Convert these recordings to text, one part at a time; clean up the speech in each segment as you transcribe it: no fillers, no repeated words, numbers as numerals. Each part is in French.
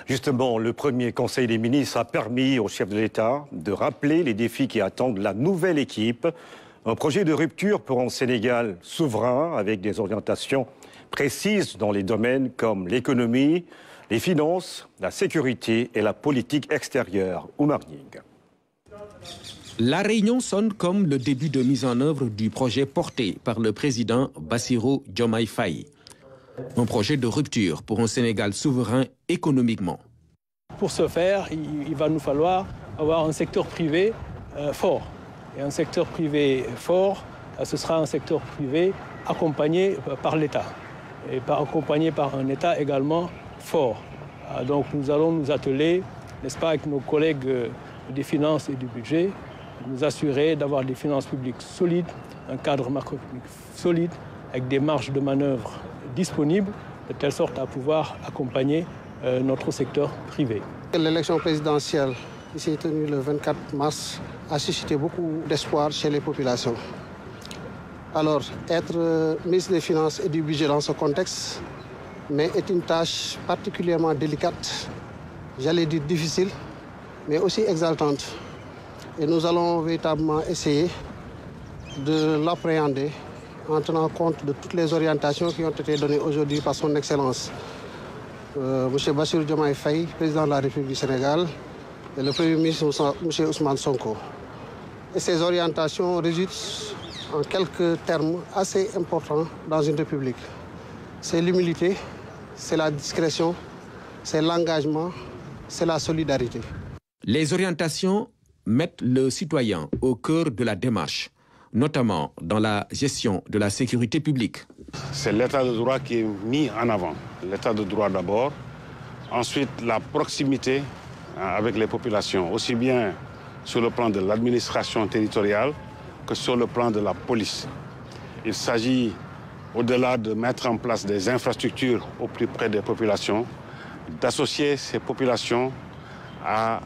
Justement, le premier Conseil des ministres a permis au chef de l'État de rappeler les défis qui attendent la nouvelle équipe. Un projet de rupture pour un Sénégal souverain avec des orientations précises dans les domaines comme l'économie, les finances, la sécurité et la politique extérieure. Oumar Nying. La réunion sonne comme le début de mise en œuvre du projet porté par le président Bassirou Diomaye Faye. Un projet de rupture pour un Sénégal souverain économiquement. Pour ce faire, il va nous falloir avoir un secteur privé fort. Et un secteur privé fort, ce sera un secteur privé accompagné par l'État. Et accompagné par un État également fort. Donc nous allons nous atteler, n'est-ce pas, avec nos collègues des finances et du budget, nous assurer d'avoir des finances publiques solides, un cadre macroéconomique solide, avec des marges de manœuvre disponibles, de telle sorte à pouvoir accompagner notre secteur privé. L'élection présidentielle qui s'est tenue le 24 mars a suscité beaucoup d'espoir chez les populations. Alors, être ministre des Finances et du Budget dans ce contexte est une tâche particulièrement délicate, j'allais dire difficile, mais aussi exaltante. Et nous allons véritablement essayer de l'appréhender en tenant compte de toutes les orientations qui ont été données aujourd'hui par son Excellence, M. Bassirou Diomaye Faye, président de la République du Sénégal, et le Premier ministre, M. Ousmane Sonko. Et ces orientations résultent en quelques termes assez importants dans une république. C'est l'humilité, c'est la discrétion, c'est l'engagement, c'est la solidarité. Les orientations mettent le citoyen au cœur de la démarche, notamment dans la gestion de la sécurité publique. C'est l'état de droit qui est mis en avant. L'état de droit d'abord, ensuite la proximité avec les populations, aussi bien sur le plan de l'administration territoriale que sur le plan de la police. Il s'agit, au-delà de mettre en place des infrastructures au plus près des populations, d'associer ces populations à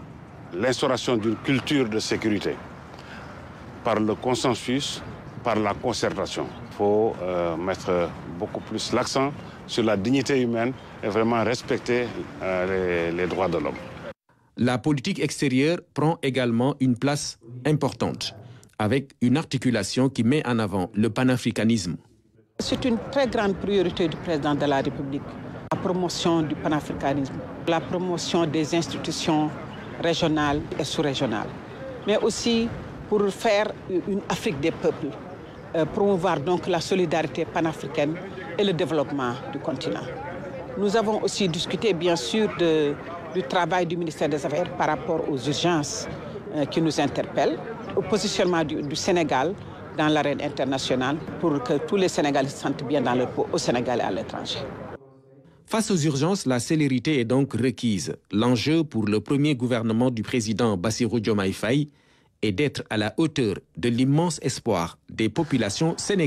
l'instauration d'une culture de sécurité par le consensus, par la concertation. Il faut mettre beaucoup plus l'accent sur la dignité humaine et vraiment respecter les droits de l'homme. La politique extérieure prend également une place importante, avec une articulation qui met en avant le panafricanisme. C'est une très grande priorité du président de la République, la promotion du panafricanisme, la promotion des institutions régionales et sous-régionales, mais aussi pour faire une Afrique des peuples, promouvoir donc la solidarité panafricaine et le développement du continent. Nous avons aussi discuté bien sûr du travail du ministère des Affaires par rapport aux urgences qui nous interpellent, au positionnement du Sénégal dans l'arène internationale pour que tous les Sénégalais se sentent bien dans leur peau au Sénégal et à l'étranger. Face aux urgences, la célérité est donc requise. L'enjeu pour le premier gouvernement du président Bassirou Diomaye Faye est d'être à la hauteur de l'immense espoir des populations sénégalaises.